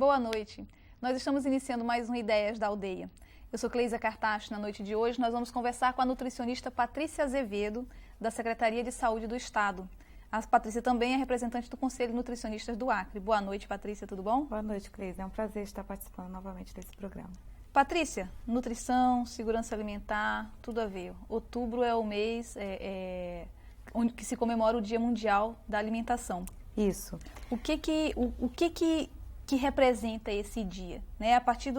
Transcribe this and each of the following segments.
Boa noite. Nós estamos iniciando mais um Ideias da Aldeia. Eu sou Cleisa Cartacho. Na noite de hoje nós vamos conversar com a nutricionista Patrícia Azevedo, da Secretaria de Saúde do Estado. A Patrícia também é representante do Conselho de Nutricionistas do Acre. Boa noite, Patrícia, tudo bom? Boa noite, Cleisa. É um prazer estar participando novamente desse programa. Patrícia, nutrição, segurança alimentar, tudo a ver. Outubro é o mês que se comemora o Dia Mundial da Alimentação. Isso. O que representa esse dia? Né? A partir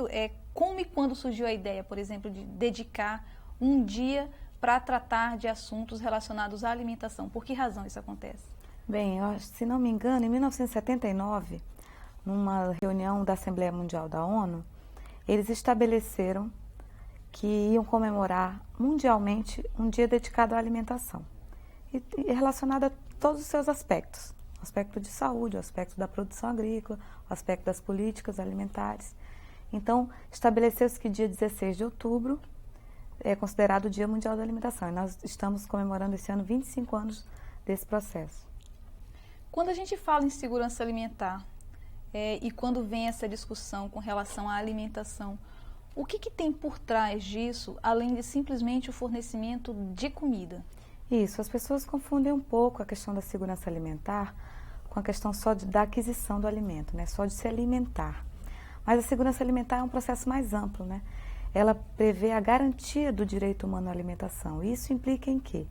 como e quando surgiu a ideia, por exemplo, de dedicar um dia para tratar de assuntos relacionados à alimentação? Por que razão isso acontece? Bem, se não me engano, em 1979, numa reunião da Assembleia Mundial da ONU, eles estabeleceram que iam comemorar mundialmente um dia dedicado à alimentação e relacionado a todos os seus aspectos. O aspecto de saúde, o aspecto da produção agrícola, o aspecto das políticas alimentares. Então, estabeleceu-se que dia 16 de outubro é considerado o Dia Mundial da Alimentação. E nós estamos comemorando esse ano 25 anos desse processo. Quando a gente fala em segurança alimentar e quando vem essa discussão com relação à alimentação, o que tem por trás disso, além de simplesmente o fornecimento de comida? Isso, as pessoas confundem um pouco a questão da segurança alimentar com a questão só da aquisição do alimento, né? Só de se alimentar. Mas a segurança alimentar é um processo mais amplo, né? Ela prevê a garantia do direito humano à alimentação. Isso implica em quê?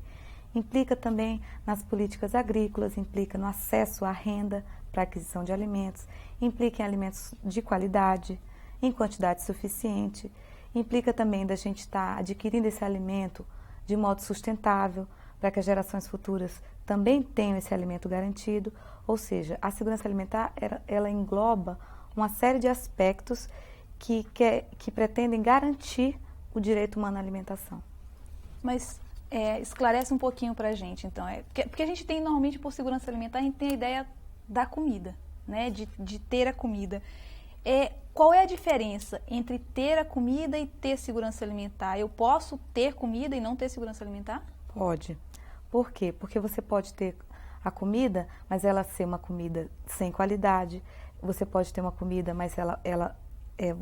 Implica também nas políticas agrícolas, implica no acesso à renda para a aquisição de alimentos, implica em alimentos de qualidade, em quantidade suficiente, implica também da gente estar adquirindo esse alimento de modo sustentável, para que as gerações futuras também tenham esse alimento garantido. Ou seja, a segurança alimentar, ela engloba uma série de aspectos que pretendem garantir o direito humano à alimentação. Mas esclarece um pouquinho para a gente, então. Porque a gente tem, normalmente, por segurança alimentar, a gente tem a ideia da comida, né? De ter a comida. Qual é a diferença entre ter a comida e ter segurança alimentar? Eu posso ter comida e não ter segurança alimentar? Pode. Por quê? Porque você pode ter a comida, mas ela ser uma comida sem qualidade. Você pode ter uma comida, mas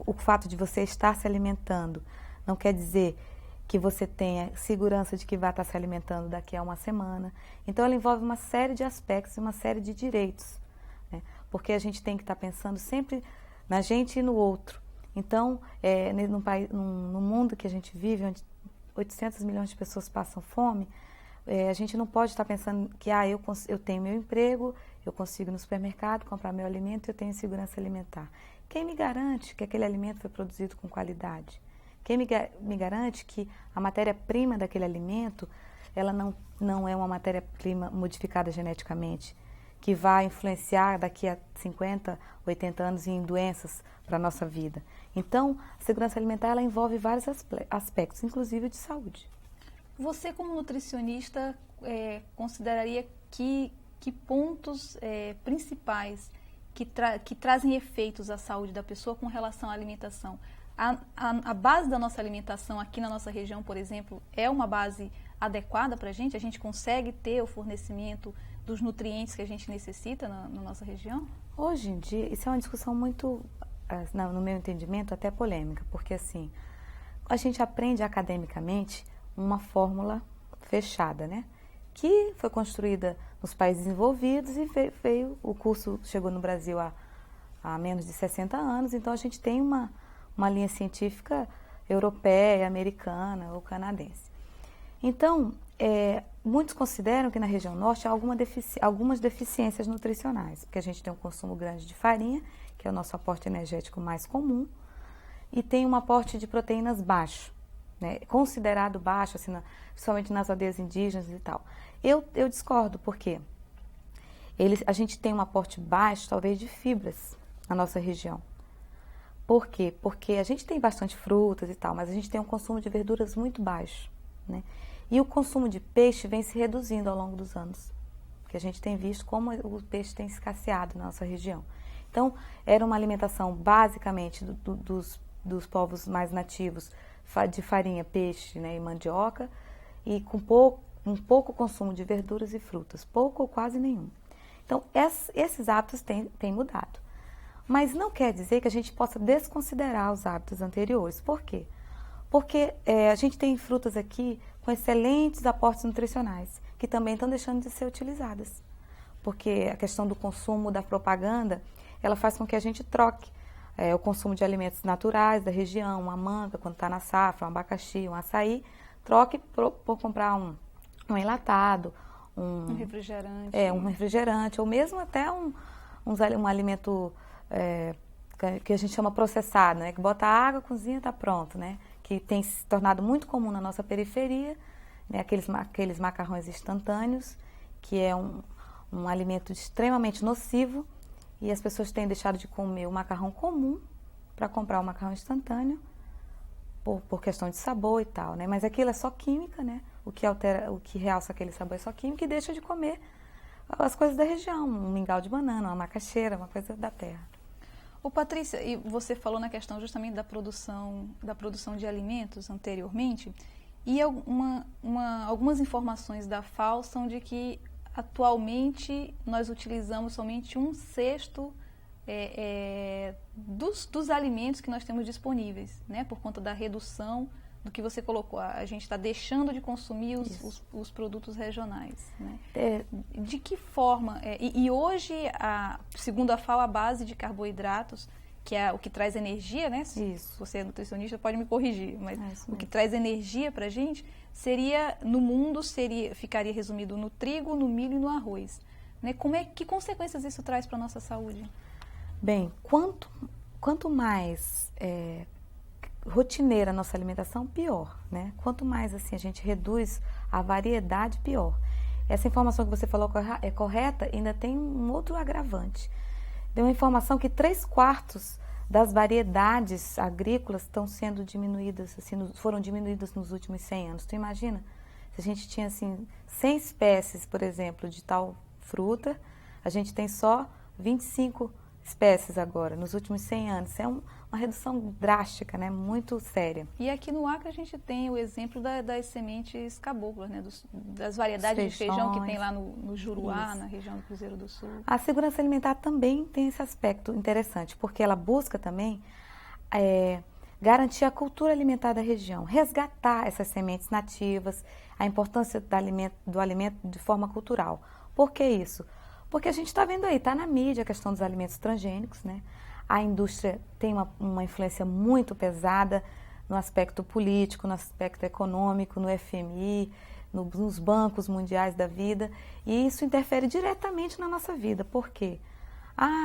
o fato de você estar se alimentando não quer dizer que você tenha segurança de que vai estar se alimentando daqui a uma semana. Então, ela envolve uma série de aspectos e uma série de direitos, né? Porque a gente tem que estar pensando sempre na gente e no outro. Então, no mundo que a gente vive, onde 800 milhões de pessoas passam fome, a gente não pode estar pensando que eu tenho meu emprego, eu consigo ir no supermercado comprar meu alimento e eu tenho segurança alimentar. Quem me garante que aquele alimento foi produzido com qualidade? Quem me garante que a matéria-prima daquele alimento, ela não é uma matéria-prima modificada geneticamente, que vai influenciar daqui a 50, 80 anos em doenças para a nossa vida? Então, a segurança alimentar, ela envolve vários aspectos, inclusive de saúde. Você, como nutricionista, consideraria que pontos principais que trazem efeitos à saúde da pessoa com relação à alimentação? A base da nossa alimentação aqui na nossa região, por exemplo, é uma base adequada para a gente? A gente consegue ter o fornecimento dos nutrientes que a gente necessita na nossa região? Hoje em dia, isso é uma discussão muito, no meu entendimento, até polêmica, porque assim, a gente aprende academicamente uma fórmula fechada, né? Que foi construída nos países desenvolvidos e o curso chegou no Brasil há menos de 60 anos, então a gente tem uma linha científica europeia, americana ou canadense. Então, muitos consideram que na região norte há algumas deficiências nutricionais, porque a gente tem um consumo grande de farinha, que é o nosso aporte energético mais comum, e tem um aporte de proteínas baixo, né, considerado baixo, assim, principalmente nas aldeias indígenas e tal. Eu discordo, porque a gente tem um aporte baixo, talvez, de fibras na nossa região. Por quê? Porque a gente tem bastante frutas e tal, mas a gente tem um consumo de verduras muito baixo, né? E o consumo de peixe vem se reduzindo ao longo dos anos, porque a gente tem visto como o peixe tem escasseado na nossa região. Então, era uma alimentação basicamente dos povos mais nativos, de farinha, peixe, né, e mandioca, e com um pouco consumo de verduras e frutas, pouco ou quase nenhum. Então, esses hábitos têm mudado. Mas não quer dizer que a gente possa desconsiderar os hábitos anteriores. Por quê? Porque a gente tem frutas aqui com excelentes aportes nutricionais, que também estão deixando de ser utilizadas. Porque a questão do consumo, da propaganda, ela faz com que a gente troque o consumo de alimentos naturais da região, uma manga, quando está na safra, um abacaxi, um açaí, troque por comprar um enlatado, um refrigerante. Um refrigerante, ou mesmo até um alimento que a gente chama processado, né? Que bota água, cozinha, está pronto, né? Que tem se tornado muito comum na nossa periferia, né? Aqueles macarrões instantâneos, que é um alimento extremamente nocivo, e as pessoas têm deixado de comer o macarrão comum para comprar o macarrão instantâneo, por questão de sabor e tal, né? Mas aquilo é só química, né? O que realça aquele sabor é só química, e deixa de comer as coisas da região, um mingau de banana, uma macaxeira, uma coisa da terra. Ô Patrícia, e você falou na questão justamente da produção de alimentos anteriormente, e algumas informações da FAO são de que atualmente nós utilizamos somente 1/6 dos alimentos que nós temos disponíveis, né? Por conta da redução do que você colocou. A gente está deixando de consumir os produtos regionais, né? De que forma? E hoje, segundo a FAO, a base de carboidratos, que é o que traz energia, né? Se você é nutricionista, pode me corrigir, mas o que traz energia para a gente no mundo ficaria resumido no trigo, no milho e no arroz, né? Que consequências isso traz para a nossa saúde? Bem, quanto mais rotineira a nossa alimentação, pior, né? Quanto mais assim a gente reduz a variedade, pior. Essa informação que você falou é correta, ainda tem um outro agravante. Deu uma informação que 3/4 das variedades agrícolas estão sendo diminuídas, assim, foram diminuídas nos últimos 100 anos. Tu imagina? Se a gente tinha assim 100 espécies, por exemplo, de tal fruta, a gente tem só 25 espécies agora, nos últimos 100 anos. É uma redução drástica, né? Muito séria. E aqui no Acre a gente tem o exemplo das sementes caboclas, né? Das variedades de feijão que tem lá no Juruá, na região do Cruzeiro do Sul. A segurança alimentar também tem esse aspecto interessante, porque ela busca também garantir a cultura alimentar da região, resgatar essas sementes nativas, a importância do alimento de forma cultural. Por que isso? Porque a gente está vendo aí, está na mídia a questão dos alimentos transgênicos, né? A indústria tem uma influência muito pesada no aspecto político, no aspecto econômico, no FMI, nos bancos mundiais da vida, e isso interfere diretamente na nossa vida. Por quê?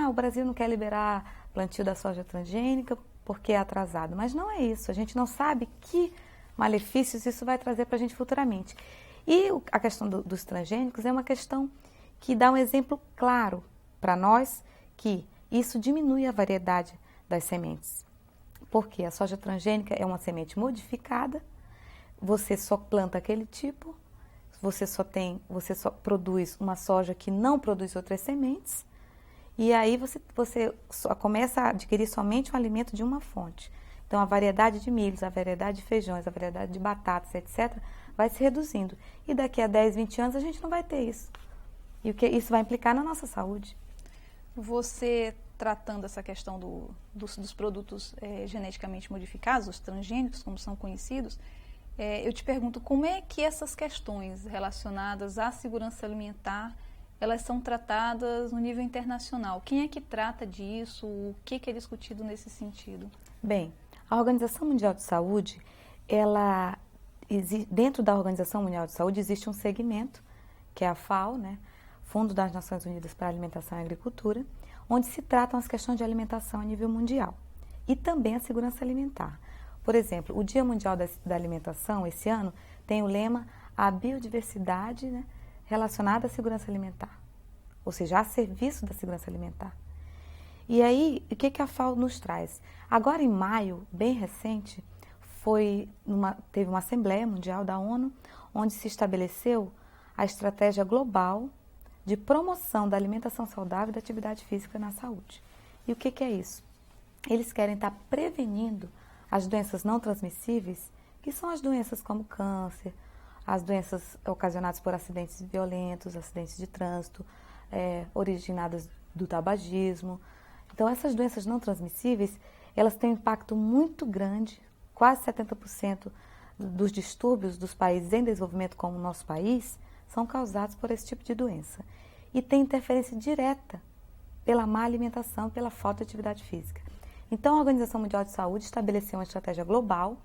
O Brasil não quer liberar plantio da soja transgênica porque é atrasado, mas não é isso. A gente não sabe que malefícios isso vai trazer para a gente futuramente. E a questão dos transgênicos é uma questão que dá um exemplo claro para nós que isso diminui a variedade das sementes. Porque a soja transgênica é uma semente modificada, você só planta aquele tipo, você só produz uma soja que não produz outras sementes, e aí você só começa a adquirir somente um alimento de uma fonte. Então a variedade de milhos, a variedade de feijões, a variedade de batatas, etc., vai se reduzindo. E daqui a 10, 20 anos a gente não vai ter isso. E o que isso vai implicar na nossa saúde. Você, tratando essa questão dos produtos geneticamente modificados, os transgênicos, como são conhecidos, eu te pergunto como é que essas questões relacionadas à segurança alimentar, elas são tratadas no nível internacional? Quem é que trata disso? O que é discutido nesse sentido? Bem, a Organização Mundial de Saúde, dentro da Organização Mundial de Saúde existe um segmento, que é a FAO, né? Fundo das Nações Unidas para a Alimentação e Agricultura, onde se tratam as questões de alimentação a nível mundial e também a segurança alimentar. Por exemplo, o Dia Mundial da Alimentação, esse ano, tem o lema A Biodiversidade, né, relacionada à segurança alimentar, ou seja, a serviço da segurança alimentar. E aí, o que a FAO nos traz? Agora, em maio, bem recente, teve uma Assembleia Mundial da ONU, onde se estabeleceu a estratégia global de promoção da alimentação saudável e da atividade física na saúde. E o que é isso? Eles querem estar prevenindo as doenças não transmissíveis, que são as doenças como câncer, as doenças ocasionadas por acidentes violentos, acidentes de trânsito, originadas do tabagismo. Então, essas doenças não transmissíveis, elas têm um impacto muito grande, quase 70% dos distúrbios dos países em desenvolvimento como o nosso país são causados por esse tipo de doença. E tem interferência direta pela má alimentação, pela falta de atividade física. Então, a Organização Mundial de Saúde estabeleceu uma estratégia global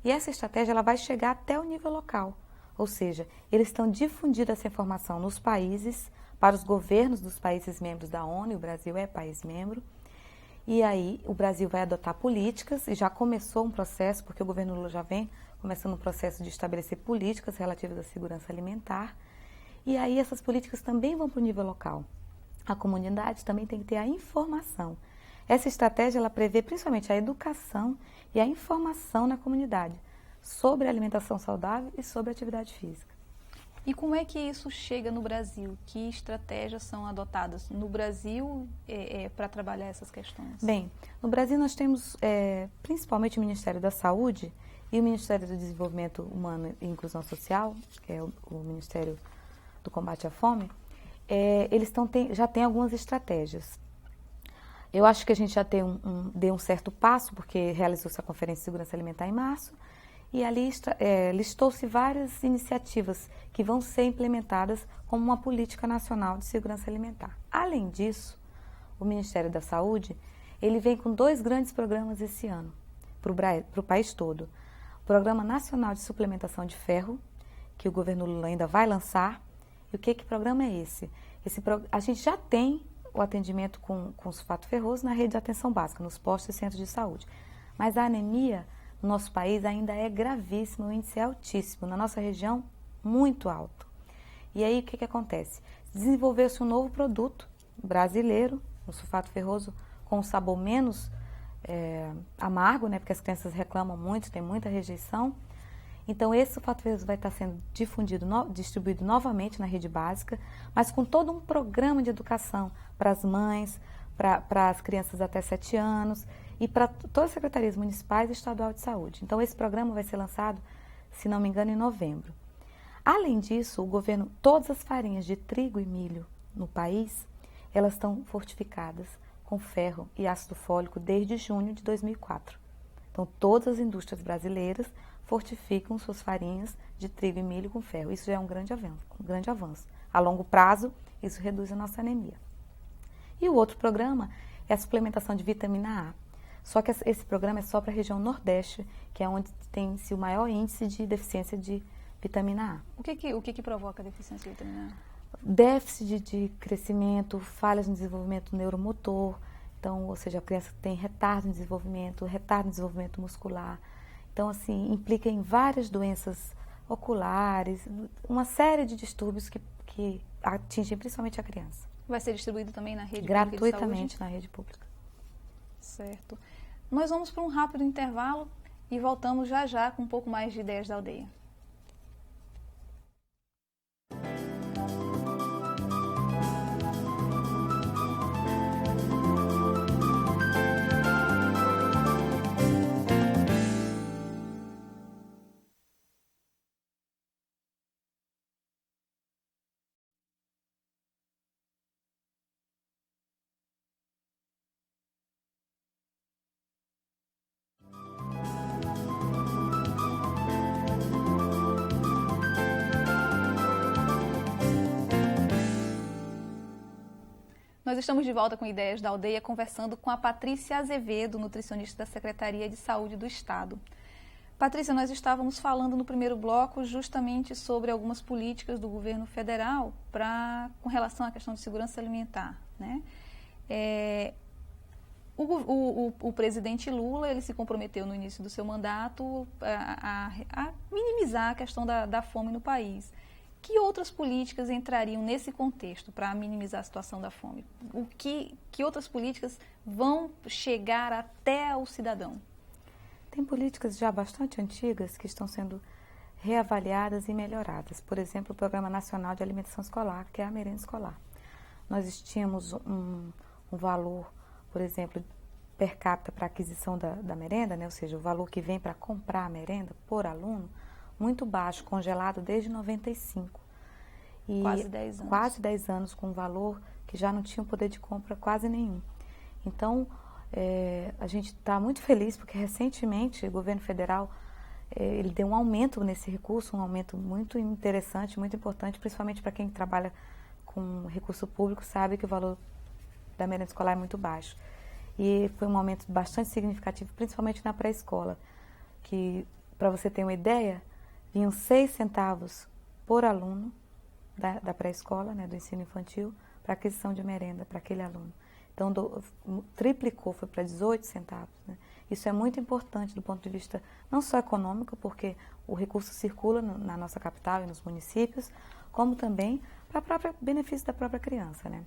e essa estratégia ela vai chegar até o nível local. Ou seja, eles estão difundindo essa informação nos países, para os governos dos países membros da ONU, e o Brasil é país membro. E aí, o Brasil vai adotar políticas, e já começou um processo, porque o governo Lula já vem começando um processo de estabelecer políticas relativas à segurança alimentar. E aí, essas políticas também vão para o nível local. A comunidade também tem que ter a informação. Essa estratégia, ela prevê principalmente a educação e a informação na comunidade sobre a alimentação saudável e sobre a atividade física. E como é que isso chega no Brasil? Que estratégias são adotadas no Brasil para trabalhar essas questões? Bem, no Brasil nós temos principalmente o Ministério da Saúde e o Ministério do Desenvolvimento Humano e Inclusão Social, que é o Ministério do Combate à Fome, eles já têm algumas estratégias. Eu acho que a gente já deu um certo passo, porque realizou-se a Conferência de Segurança Alimentar em março, e ali listou-se várias iniciativas que vão ser implementadas como uma política nacional de segurança alimentar. Além disso, o Ministério da Saúde, ele vem com 2 grandes programas esse ano, para o país todo. O Programa Nacional de Suplementação de Ferro, que o governo Lula ainda vai lançar. E o que programa é esse? A gente já tem o atendimento com sulfato ferroso na rede de atenção básica, nos postos e centros de saúde. Mas a anemia no nosso país ainda é gravíssima, o índice é altíssimo, na nossa região, muito alto. E aí, o que acontece? Desenvolveu-se um novo produto brasileiro, o sulfato ferroso, com um sabor menos amargo, né, porque as crianças reclamam muito, tem muita rejeição. Então, esse sulfato ferroso vai estar sendo distribuído novamente na rede básica, mas com todo um programa de educação para as mães, para as crianças até 7 anos, e para todas as secretarias municipais e estadual de saúde. Então, esse programa vai ser lançado, se não me engano, em novembro. Além disso, o governo, todas as farinhas de trigo e milho no país, elas estão fortificadas com ferro e ácido fólico desde junho de 2004. Então, todas as indústrias brasileiras fortificam suas farinhas de trigo e milho com ferro. Isso já é um grande avanço. A longo prazo, isso reduz a nossa anemia. E o outro programa é a suplementação de vitamina A. Só que esse programa é só para a região Nordeste, que é onde tem-se o maior índice de deficiência de vitamina A. O que provoca a deficiência de vitamina A? Déficit de crescimento, falhas no desenvolvimento neuromotor, então, ou seja, a criança tem retardo no desenvolvimento muscular. Então, assim, implica em várias doenças oculares, uma série de distúrbios que atingem principalmente a criança. Vai ser distribuído também na rede pública de saúde? Gratuitamente na rede pública. Certo. Nós vamos para um rápido intervalo e voltamos já já com um pouco mais de ideias da aldeia. Nós estamos de volta com Ideias da Aldeia, conversando com a Patrícia Azevedo, nutricionista da Secretaria de Saúde do Estado. Patrícia, nós estávamos falando no primeiro bloco justamente sobre algumas políticas do governo federal com relação à questão de segurança alimentar, né? O presidente Lula, ele se comprometeu no início do seu mandato a minimizar a questão da fome no país. Que outras políticas entrariam nesse contexto para minimizar a situação da fome? Que outras políticas vão chegar até o cidadão? Tem políticas já bastante antigas que estão sendo reavaliadas e melhoradas. Por exemplo, o Programa Nacional de Alimentação Escolar, que é a merenda escolar. Nós tínhamos um valor, por exemplo, per capita para aquisição da merenda, né? Ou seja, o valor que vem para comprar a merenda por aluno, muito baixo, congelado desde 95. Quase 10 anos. Quase 10 anos, com um valor que já não tinha um poder de compra quase nenhum. Então, a gente está muito feliz porque recentemente o governo federal ele deu um aumento nesse recurso, um aumento muito interessante, muito importante, principalmente para quem trabalha com recurso público, sabe que o valor da merenda escolar é muito baixo. E foi um aumento bastante significativo, principalmente na pré-escola, que, para você ter uma ideia, vinham 6 centavos por aluno da pré-escola, né, do ensino infantil, para aquisição de merenda para aquele aluno. Então, triplicou, foi para 18 centavos. Né? Isso é muito importante do ponto de vista não só econômico, porque o recurso circula na nossa capital e nos municípios, como também para o próprio benefício da própria criança. Né?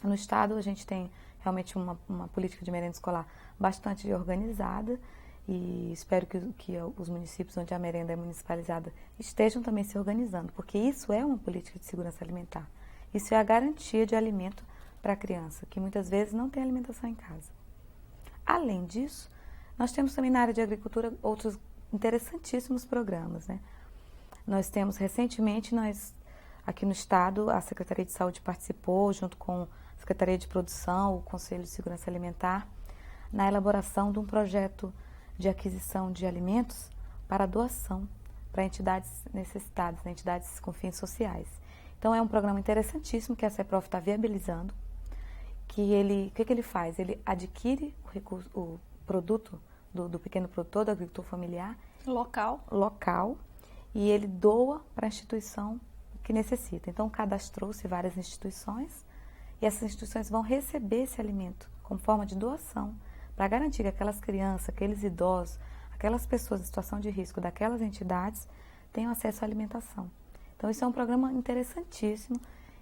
No estado, a gente tem realmente uma política de merenda escolar bastante organizada e espero que os municípios onde a merenda é municipalizada estejam também se organizando, porque isso é uma política de segurança alimentar. Isso é a garantia de alimento para a criança, que muitas vezes não tem alimentação em casa. Além disso, nós temos também na área de agricultura outros interessantíssimos programas. Né? Nós temos, recentemente, aqui no estado, a Secretaria de Saúde participou, junto com a Secretaria de Produção, o Conselho de Segurança Alimentar, na elaboração de um projeto de aquisição de alimentos para doação para entidades necessitadas, né, entidades com fins sociais. Então, é um programa interessantíssimo que a CEPROF está viabilizando, o que ele faz? Ele adquire o produto do pequeno produtor, do agricultor familiar, local, e ele doa para a instituição que necessita. Então, cadastrou-se várias instituições e essas instituições vão receber esse alimento como forma de doação para garantir que aquelas crianças, aqueles idosos, aquelas pessoas em situação de risco daquelas entidades tenham acesso à alimentação. Então, isso é um programa interessantíssimo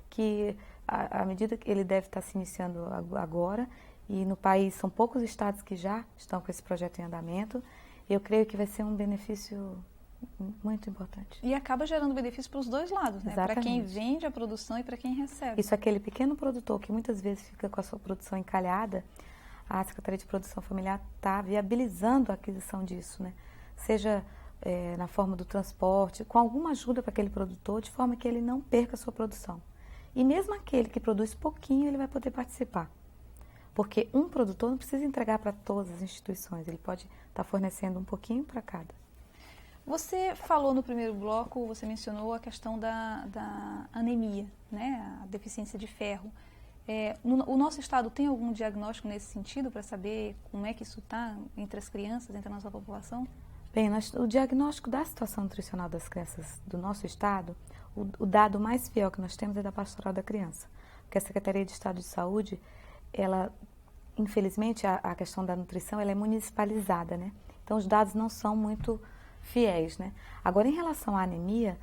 que, à medida que ele deve estar se iniciando agora, e no país são poucos estados que já estão com esse projeto em andamento, eu creio que vai ser um benefício muito importante. E acaba gerando benefício para os dois lados, né? Para quem vende a produção e para quem recebe. Isso, aquele pequeno produtor que muitas vezes fica com a sua produção encalhada, a Secretaria de Produção Familiar está viabilizando a aquisição disso, né? Seja na forma do transporte, com alguma ajuda para aquele produtor, de forma que ele não perca a sua produção. E mesmo aquele que produz pouquinho, ele vai poder participar. Porque um produtor não precisa entregar para todas as instituições, ele pode estar fornecendo um pouquinho para cada. Você falou no primeiro bloco, você mencionou a questão da anemia, né? A deficiência de ferro. O nosso estado tem algum diagnóstico nesse sentido para saber como é que isso está entre as crianças, entre a nossa população? Bem, o diagnóstico da situação nutricional das crianças do nosso estado, o dado mais fiel que nós temos é da Pastoral da Criança. Porque a Secretaria de Estado de Saúde, ela, infelizmente, a questão da nutrição ela é municipalizada, né? Então, os dados não são muito fiéis, né? Agora, em relação à anemia,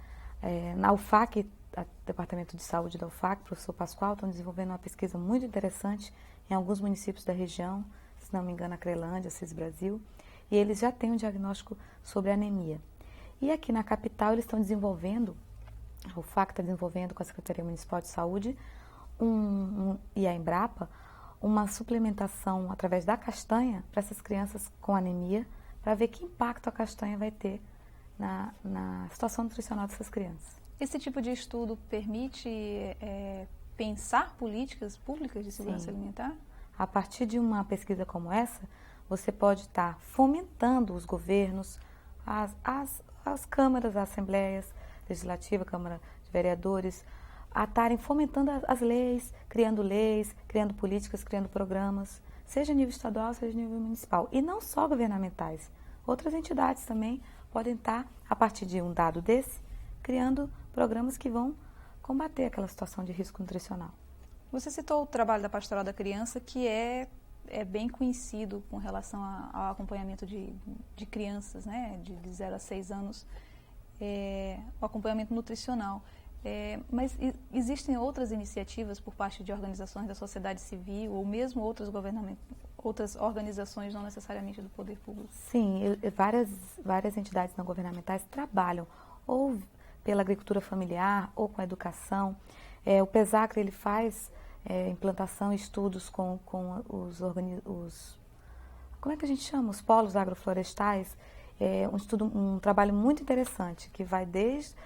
na UFAC, o Departamento de Saúde da UFAC, o professor Pascoal, estão desenvolvendo uma pesquisa muito interessante em alguns municípios da região, se não me engano, a Crelândia, CIS Brasil, e eles já têm um diagnóstico sobre anemia. E aqui na capital, eles estão desenvolvendo, a UFAC está desenvolvendo com a Secretaria Municipal de Saúde e a Embrapa, uma suplementação através da castanha para essas crianças com anemia, para ver que impacto a castanha vai ter na situação nutricional dessas crianças. Esse tipo de estudo permite pensar políticas públicas de segurança alimentar? A partir de uma pesquisa como essa, você pode estar fomentando os governos, as câmaras, as assembleias legislativas, Câmara de Vereadores, a estarem fomentando as leis, criando políticas, criando programas, seja a nível estadual, seja a nível municipal. E não só governamentais, outras entidades também podem estar, a partir de um dado desse, criando programas que vão combater aquela situação de risco nutricional. Você citou o trabalho da Pastoral da Criança, que é bem conhecido com relação ao acompanhamento de crianças, né, de 0 a 6 anos, o acompanhamento nutricional. Mas existem outras iniciativas por parte de organizações da sociedade civil ou mesmo outras organizações, não necessariamente do poder público? Sim, várias entidades não governamentais trabalham ou pela agricultura familiar ou com a educação. O PESACRE ele faz implantação e estudos com os como é que a gente chama? Os polos agroflorestais. Um trabalho muito interessante que vai desde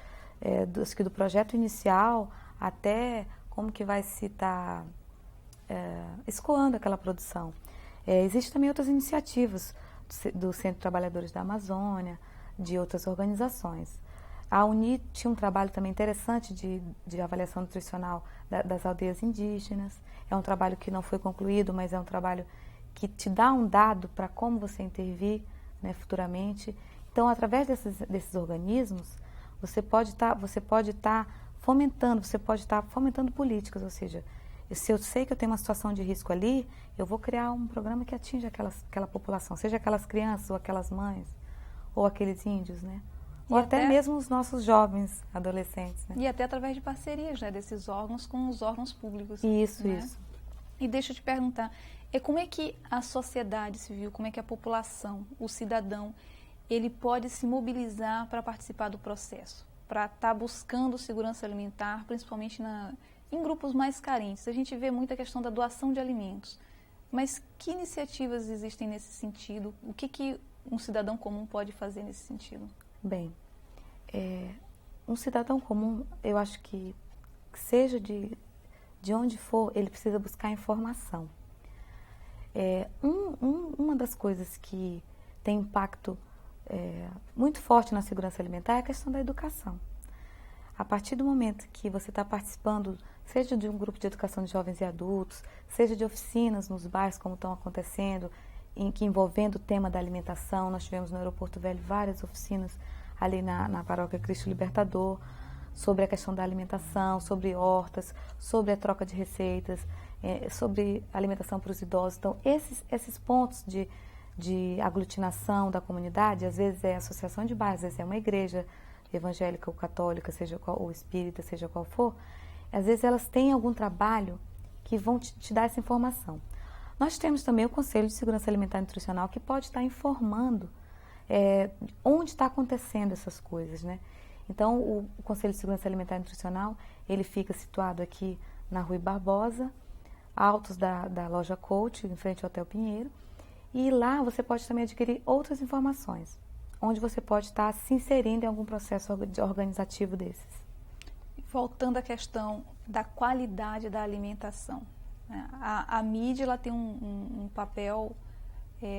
do projeto inicial até como que vai se estar escoando aquela produção. Existem também outras iniciativas do Centro de Trabalhadores da Amazônia, de outras organizações. A UNI tinha um trabalho também interessante de avaliação nutricional das aldeias indígenas. É um trabalho que não foi concluído, mas é um trabalho que te dá um dado para como você intervir, né, futuramente. Então, através desses organismos, você pode estar fomentando políticas, ou seja, se eu sei que eu tenho uma situação de risco ali, eu vou criar um programa que atinja aquela população, seja aquelas crianças ou aquelas mães, ou aqueles índios, né? Ou até mesmo os nossos jovens, adolescentes, né? E até através de parcerias, né, desses órgãos com os órgãos públicos. Isso, né? isso. E deixa eu te perguntar, como é que a sociedade civil, como é que a população, o cidadão, ele pode se mobilizar para participar do processo, para estar buscando segurança alimentar, principalmente em grupos mais carentes? A gente vê muita questão da doação de alimentos, mas que iniciativas existem nesse sentido? O que um cidadão comum pode fazer nesse sentido? Bem, um cidadão comum, eu acho que seja de onde for, ele precisa buscar informação. Uma das coisas que tem impacto muito forte na segurança alimentar é a questão da educação. A partir do momento que você está participando, seja de um grupo de educação de jovens e adultos, seja de oficinas nos bairros, como estão acontecendo, envolvendo o tema da alimentação. Nós tivemos no Aeroporto Velho várias oficinas ali na Paróquia Cristo Libertador, sobre a questão da alimentação, sobre hortas, sobre a troca de receitas, sobre alimentação para os idosos. Então, esses pontos de aglutinação da comunidade, às vezes é a associação de bairros, às vezes é uma igreja evangélica ou católica, ou espírita, seja qual for, às vezes elas têm algum trabalho que vão te dar essa informação. Nós temos também o Conselho de Segurança Alimentar e Nutricional, que pode estar informando onde está acontecendo essas coisas, né? Então, o Conselho de Segurança Alimentar e Nutricional, ele fica situado aqui na Rui Barbosa, altos da loja Coach, em frente ao Hotel Pinheiro, e lá você pode também adquirir outras informações, onde você pode estar se inserindo em algum processo organizativo desses. Voltando à questão da qualidade da alimentação, né? A mídia ela tem um papel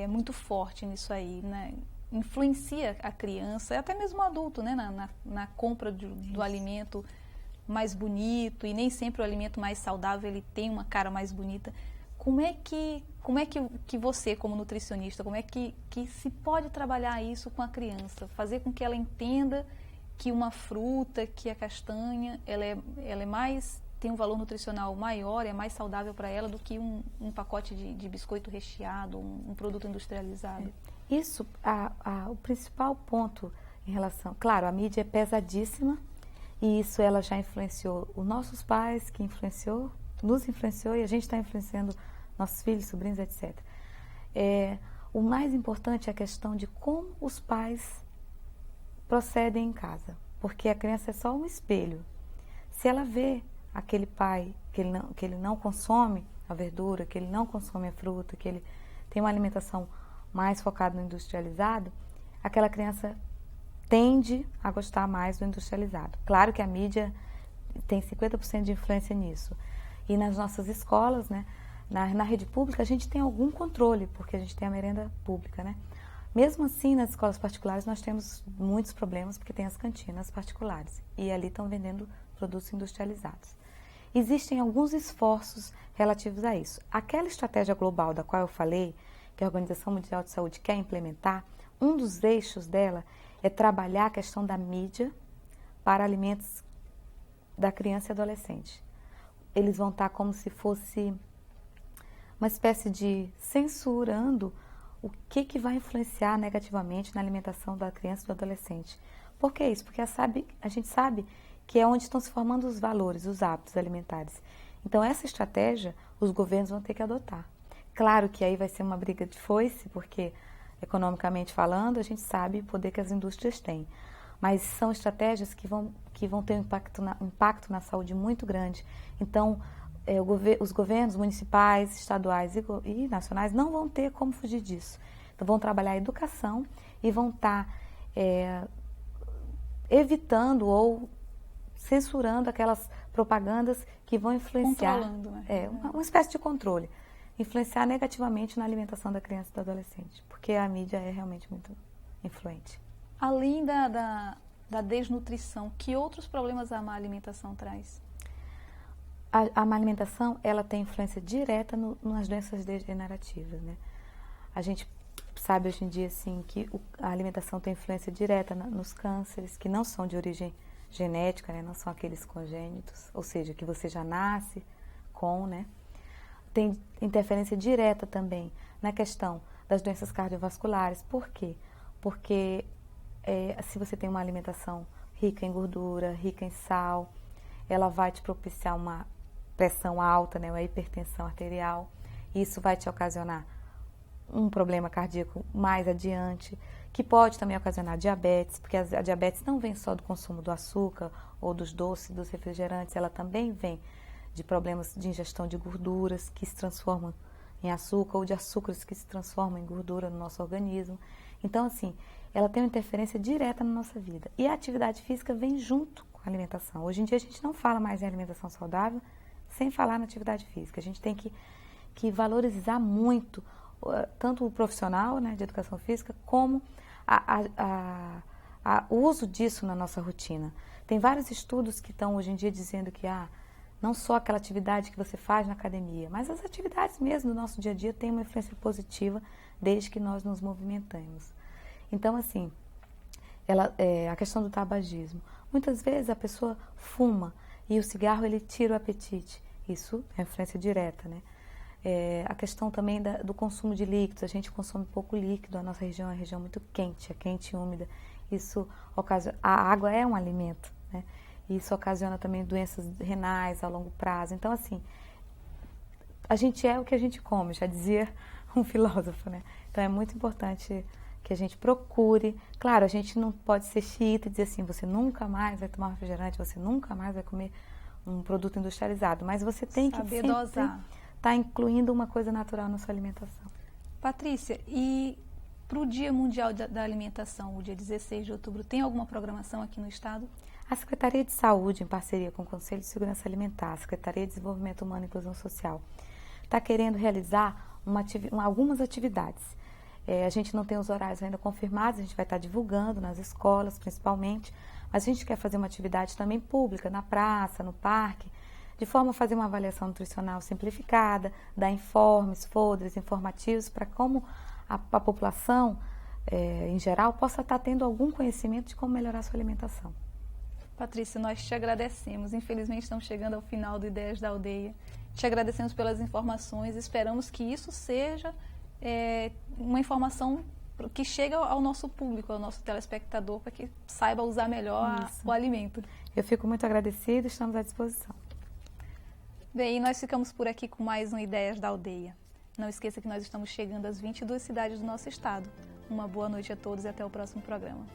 muito forte nisso aí, né? Influencia a criança, até mesmo o adulto, né? na compra do alimento mais bonito, e nem sempre o alimento mais saudável ele tem uma cara mais bonita. Como é que você, como nutricionista, como é que se pode trabalhar isso com a criança? Fazer com que ela entenda que uma fruta, que a castanha, ela tem um valor nutricional maior, é mais saudável para ela do que um pacote de biscoito recheado, um produto industrializado. Isso, o principal ponto em relação... Claro, a mídia é pesadíssima e isso ela já influenciou os nossos pais, que nos influenciou e a gente está influenciando nossos filhos, sobrinhos, etc. O mais importante é a questão de como os pais procedem em casa, porque a criança é só um espelho. Se ela vê aquele pai que ele não consome a verdura, que ele não consome a fruta, que ele tem uma alimentação mais focada no industrializado, aquela criança tende a gostar mais do industrializado. Claro que a mídia tem 50% de influência nisso. E nas nossas escolas, né, na rede pública, a gente tem algum controle, porque a gente tem a merenda pública, né? Mesmo assim, nas escolas particulares, nós temos muitos problemas, porque tem as cantinas particulares. E ali estão vendendo produtos industrializados. Existem alguns esforços relativos a isso. Aquela estratégia global da qual eu falei, que a Organização Mundial de Saúde quer implementar, um dos eixos dela é trabalhar a questão da mídia para alimentos da criança e adolescente. Eles vão estar como se fosse uma espécie de censurando o que vai influenciar negativamente na alimentação da criança e do adolescente. Por que isso? Porque a gente sabe que é onde estão se formando os valores, os hábitos alimentares. Então, essa estratégia os governos vão ter que adotar. Claro que aí vai ser uma briga de foice, porque, economicamente falando, a gente sabe o poder que as indústrias têm. Mas são estratégias que vão ter um impacto na saúde muito grande. Então, os governos municipais, estaduais e nacionais não vão ter como fugir disso. Então, vão trabalhar a educação e vão estar evitando ou censurando aquelas propagandas que vão influenciar, Controlando, né? Uma espécie de controle, influenciar negativamente na alimentação da criança e do adolescente, porque a mídia é realmente muito influente. Além da desnutrição, que outros problemas a má alimentação traz? A má alimentação, ela tem influência direta nas doenças degenerativas, né? A gente sabe hoje em dia, assim, que a alimentação tem influência direta nos cânceres, que não são de origem genética, né? Não são aqueles congênitos, ou seja, que você já nasce com, né? Tem interferência direta também na questão das doenças cardiovasculares. Por quê? Porque se você tem uma alimentação rica em gordura, rica em sal, ela vai te propiciar uma pressão alta, né, uma hipertensão arterial. Isso vai te ocasionar um problema cardíaco mais adiante, que pode também ocasionar diabetes, porque a diabetes não vem só do consumo do açúcar ou dos doces, dos refrigerantes, ela também vem de problemas de ingestão de gorduras que se transformam em açúcar ou de açúcares que se transformam em gordura no nosso organismo. Então, assim, ela tem uma interferência direta na nossa vida. E a atividade física vem junto com a alimentação. Hoje em dia a gente não fala mais em alimentação saudável sem falar na atividade física. A gente tem que valorizar muito tanto o profissional, né, de educação física, como o uso disso na nossa rotina. Tem vários estudos que estão hoje em dia dizendo que não só aquela atividade que você faz na academia, mas as atividades mesmo do nosso dia a dia têm uma influência positiva desde que nós nos movimentamos. Então, assim, a questão do tabagismo. Muitas vezes a pessoa fuma e o cigarro ele tira o apetite. Isso é influência direta, né? A questão também do consumo de líquidos. A gente consome pouco líquido, a nossa região é uma região muito quente, é quente e úmida. Isso ocasiona, a água é um alimento, né? Isso ocasiona também doenças renais a longo prazo. Então, assim, a gente é o que a gente come, já dizia um filósofo, né? Então, é muito importante que a gente procure. Claro, a gente não pode ser xiita e dizer assim, você nunca mais vai tomar refrigerante, você nunca mais vai comer um produto industrializado, mas você tem que sempre estar incluindo uma coisa natural na sua alimentação. Patrícia, e para o Dia Mundial da Alimentação, o dia 16 de outubro, tem alguma programação aqui no Estado? A Secretaria de Saúde, em parceria com o Conselho de Segurança Alimentar, a Secretaria de Desenvolvimento Humano e Inclusão Social, está querendo realizar algumas atividades. A gente não tem os horários ainda confirmados, a gente vai estar divulgando nas escolas, principalmente, mas a gente quer fazer uma atividade também pública, na praça, no parque, de forma a fazer uma avaliação nutricional simplificada, dar informes, folders informativos, para como a população, em geral, possa estar tendo algum conhecimento de como melhorar a sua alimentação. Patrícia, nós te agradecemos. Infelizmente, estamos chegando ao final do Ideias da Aldeia. Te agradecemos pelas informações. Esperamos que isso seja uma informação que chegue ao nosso público, ao nosso telespectador, para que saiba usar melhor o alimento. Eu fico muito agradecida, estamos à disposição. Bem, e nós ficamos por aqui com mais um Ideias da Aldeia. Não esqueça que nós estamos chegando às 22 cidades do nosso estado. Uma boa noite a todos e até o próximo programa.